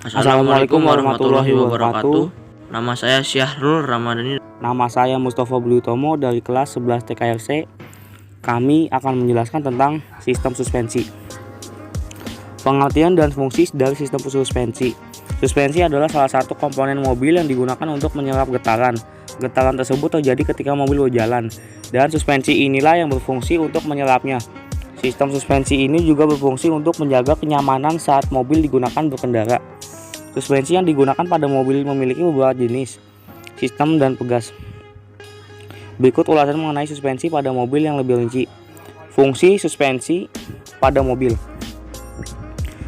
Assalamualaikum warahmatullahi wabarakatuh. Nama saya Syahrul Ramadhani. Nama saya Mustafa Budi Utomo dari kelas 11 TKRC. Kami akan menjelaskan tentang sistem suspensi. Pengertian dan fungsi dari sistem suspensi. Suspensi adalah salah satu komponen mobil yang digunakan untuk menyerap getaran. Getaran tersebut terjadi ketika mobil berjalan, dan suspensi inilah yang berfungsi untuk menyerapnya. Sistem suspensi ini juga berfungsi untuk menjaga kenyamanan saat mobil digunakan berkendara. Suspensi yang digunakan pada mobil memiliki beberapa jenis, sistem, dan pegas. Berikut ulasan mengenai suspensi pada mobil yang lebih rinci. Fungsi suspensi pada mobil.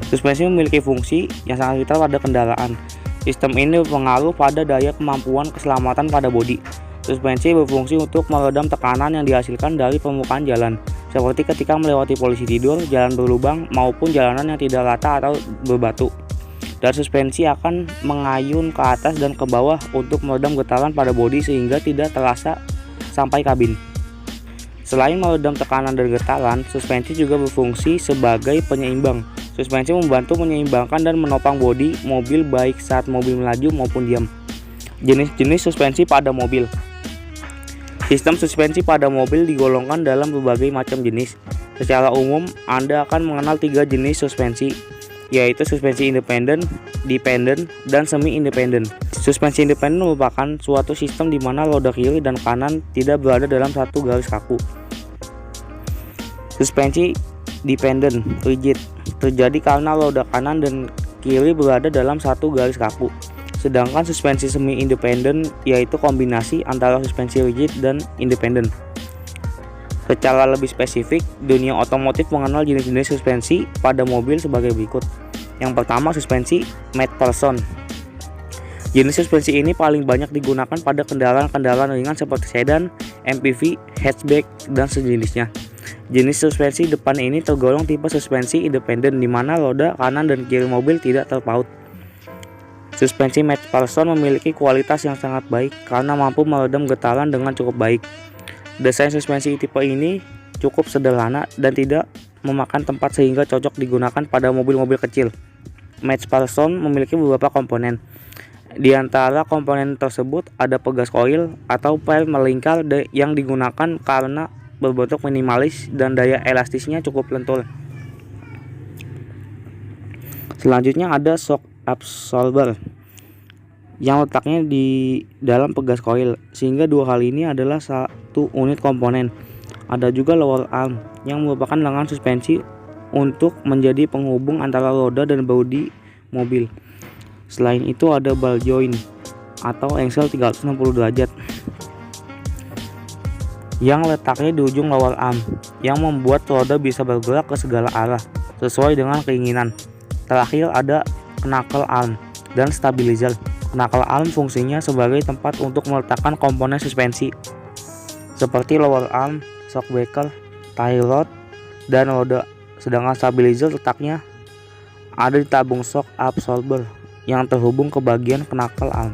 Suspensi memiliki fungsi yang sangat vital pada kendaraan. Sistem ini berpengaruh pada daya kemampuan keselamatan pada bodi. Suspensi berfungsi untuk meredam tekanan yang dihasilkan dari permukaan jalan, seperti ketika melewati polisi tidur, jalan berlubang, maupun jalanan yang tidak rata atau berbatu. Dan suspensi akan mengayun ke atas dan ke bawah untuk meredam getaran pada bodi sehingga tidak terasa sampai kabin. Selain meredam tekanan dan getaran, suspensi juga berfungsi sebagai penyeimbang. Suspensi membantu menyeimbangkan dan menopang bodi mobil baik saat mobil melaju maupun diam. Jenis-jenis suspensi pada mobil. Sistem suspensi pada mobil digolongkan dalam berbagai macam jenis. Secara umum, Anda akan mengenal 3 jenis suspensi, yaitu suspensi independen, dependent, dan semi-independen. Suspensi independen merupakan suatu sistem di mana roda kiri dan kanan tidak berada dalam satu garis kaku. Suspensi dependent rigid terjadi karena roda kanan dan kiri berada dalam satu garis kaku. Sedangkan suspensi semi-independen yaitu kombinasi antara suspensi rigid dan independen. Secara lebih spesifik, dunia otomotif mengenal jenis-jenis suspensi pada mobil sebagai berikut. Yang pertama, suspensi McPherson. Jenis suspensi ini paling banyak digunakan pada kendaraan-kendaraan ringan seperti sedan, MPV, hatchback, dan sejenisnya. Jenis suspensi depan ini tergolong tipe suspensi independen di mana roda kanan dan kiri mobil tidak terpaut. Suspensi McPherson memiliki kualitas yang sangat baik karena mampu meredam getaran dengan cukup baik. Desain suspensi tipe ini cukup sederhana dan tidak memakan tempat sehingga cocok digunakan pada mobil-mobil kecil. McPherson memiliki beberapa komponen. Di antara komponen tersebut ada pegas koil atau pel melingkar yang digunakan karena berbentuk minimalis dan daya elastisnya cukup lentur. Selanjutnya ada shock absorber yang letaknya di dalam pegas koil, sehingga dua hal ini adalah satu unit komponen. Ada juga lower arm yang merupakan lengan suspensi untuk menjadi penghubung antara roda dan bodi mobil. Selain itu ada ball joint atau engsel 360 derajat yang letaknya di ujung lower arm yang membuat roda bisa bergerak ke segala arah sesuai dengan keinginan. Terakhir ada knuckle arm dan stabilizer. Knuckle arm fungsinya sebagai tempat untuk meletakkan komponen suspensi seperti lower arm, shock breaker, tie rod, dan roda. Sedangkan stabilizer letaknya ada di tabung shock absorber yang terhubung ke bagian knuckle arm.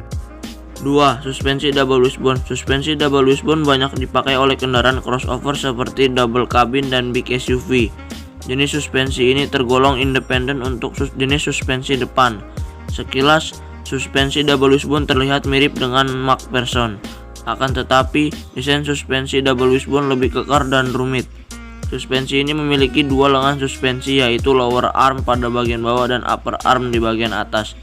2. Suspensi double wishbone. Suspensi double wishbone banyak dipakai oleh kendaraan crossover seperti double cabin dan big SUV. Jenis suspensi ini tergolong independen untuk jenis suspensi depan. Sekilas, suspensi double wishbone terlihat mirip dengan McPherson. Akan tetapi, desain suspensi double wishbone lebih kekar dan rumit. Suspensi ini memiliki 2 lengan suspensi, yaitu lower arm pada bagian bawah dan upper arm di bagian atas.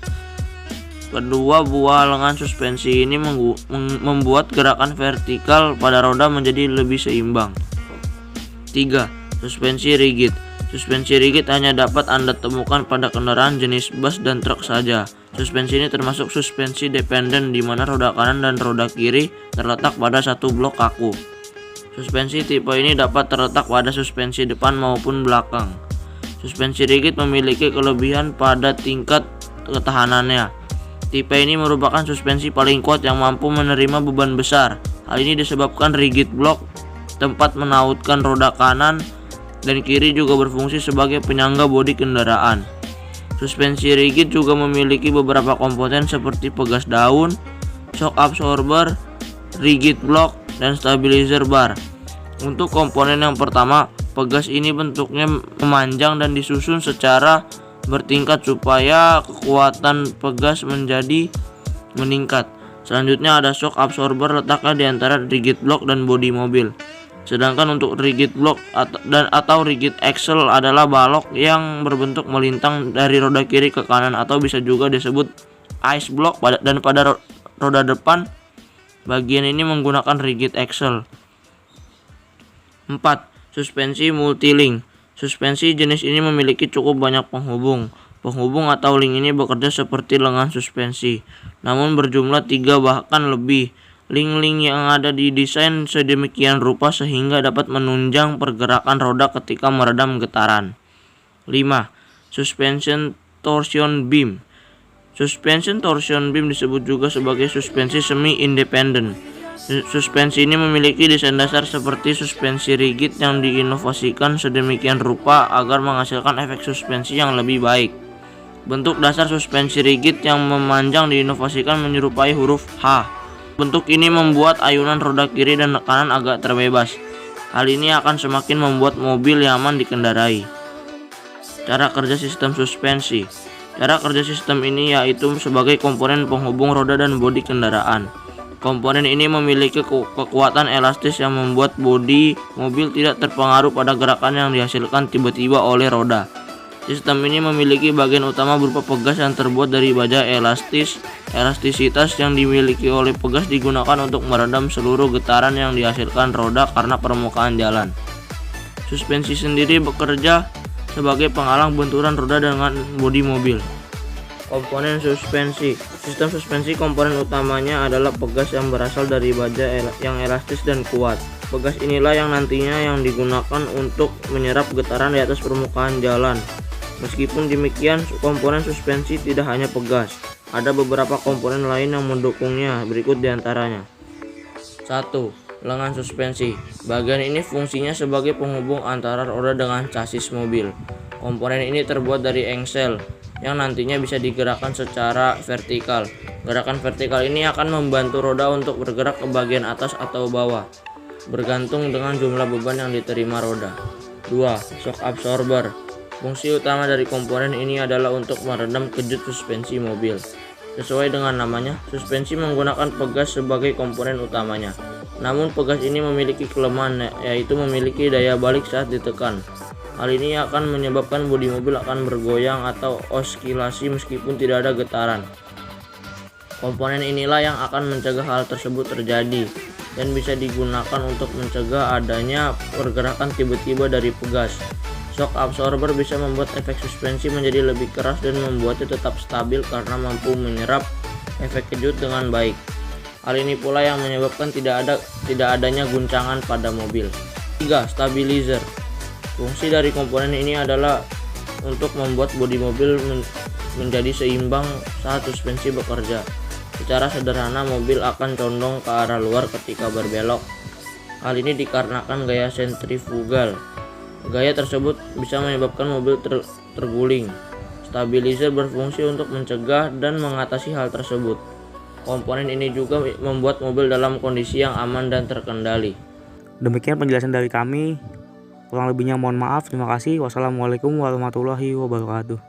Kedua buah lengan suspensi ini membuat gerakan vertikal pada roda menjadi lebih seimbang. 3. Suspensi rigid. Suspensi rigid hanya dapat Anda temukan pada kendaraan jenis bus dan truk saja. Suspensi ini termasuk suspensi dependen di mana roda kanan dan roda kiri terletak pada satu blok kaku. Suspensi tipe ini dapat terletak pada suspensi depan maupun belakang. Suspensi rigid memiliki kelebihan pada tingkat ketahanannya. Tipe ini merupakan suspensi paling kuat yang mampu menerima beban besar. Hal ini disebabkan rigid block tempat menautkan roda kanan dan kiri juga berfungsi sebagai penyangga bodi kendaraan. Suspensi rigid juga memiliki beberapa komponen seperti pegas daun, shock absorber, rigid block, dan stabilizer bar. Untuk komponen yang pertama, pegas ini bentuknya memanjang dan disusun secara bertingkat supaya kekuatan pegas menjadi meningkat. Selanjutnya ada shock absorber, letaknya di antara rigid block dan bodi mobil. Sedangkan untuk rigid block atau rigid axle adalah balok yang berbentuk melintang dari roda kiri ke kanan atau bisa juga disebut ice block, dan pada roda depan bagian ini menggunakan rigid axle. 4. Suspensi multilink. Suspensi jenis ini memiliki cukup banyak penghubung. Penghubung atau link ini bekerja seperti lengan suspensi, namun berjumlah 3 bahkan lebih. Link-link yang ada didesain sedemikian rupa sehingga dapat menunjang pergerakan roda ketika meredam getaran. 5. Suspension torsion beam. Suspension torsion beam disebut juga sebagai suspensi semi-independent. Suspensi ini memiliki desain dasar seperti suspensi rigid yang diinovasikan sedemikian rupa agar menghasilkan efek suspensi yang lebih baik. Bentuk dasar suspensi rigid yang memanjang diinovasikan menyerupai huruf H. Bentuk ini membuat ayunan roda kiri dan kanan agak terbebas. Hal ini akan semakin membuat mobil nyaman dikendarai. Cara kerja sistem suspensi. Cara kerja sistem ini yaitu sebagai komponen penghubung roda dan bodi kendaraan. Komponen ini memiliki kekuatan elastis yang membuat bodi mobil tidak terpengaruh pada gerakan yang dihasilkan tiba-tiba oleh roda. Sistem ini memiliki bagian utama berupa pegas yang terbuat dari baja elastis. Elastisitas yang dimiliki oleh pegas digunakan untuk meredam seluruh getaran yang dihasilkan roda karena permukaan jalan. Suspensi sendiri bekerja sebagai penghalang benturan roda dengan bodi mobil. Komponen suspensi. Sistem suspensi komponen utamanya adalah pegas yang berasal dari baja yang elastis dan kuat. Pegas inilah yang nantinya digunakan untuk menyerap getaran di atas permukaan jalan. Meskipun demikian, komponen suspensi tidak hanya pegas. Ada beberapa komponen lain yang mendukungnya, berikut diantaranya. 1. Lengan suspensi. Bagian ini fungsinya sebagai penghubung antara roda dengan chassis mobil. Komponen ini terbuat dari engsel yang nantinya bisa digerakkan secara vertikal. Gerakan vertikal ini akan membantu roda untuk bergerak ke bagian atas atau bawah, bergantung dengan jumlah beban yang diterima roda. 2. Shock absorber. Fungsi utama dari komponen ini adalah untuk meredam kejut suspensi mobil. Sesuai dengan namanya, suspensi menggunakan pegas sebagai komponen utamanya. Namun pegas ini memiliki kelemahan, yaitu memiliki daya balik saat ditekan. Hal ini akan menyebabkan bodi mobil akan bergoyang atau oskilasi meskipun tidak ada getaran. Komponen inilah yang akan mencegah hal tersebut terjadi dan bisa digunakan untuk mencegah adanya pergerakan tiba-tiba dari pegas. Shock absorber bisa membuat efek suspensi menjadi lebih keras dan membuatnya tetap stabil karena mampu menyerap efek kejut dengan baik. Hal ini pula yang menyebabkan tidak adanya guncangan pada mobil. 3. Stabilizer. Fungsi dari komponen ini adalah untuk membuat bodi mobil menjadi seimbang saat suspensi bekerja. Secara sederhana, mobil akan condong ke arah luar ketika berbelok. Hal ini dikarenakan gaya sentrifugal. Gaya tersebut bisa menyebabkan mobil terguling. Stabilizer berfungsi untuk mencegah dan mengatasi hal tersebut. Komponen ini juga membuat mobil dalam kondisi yang aman dan terkendali. Demikian penjelasan dari kami. Kurang lebihnya mohon maaf. Terima kasih. Wassalamualaikum warahmatullahi wabarakatuh.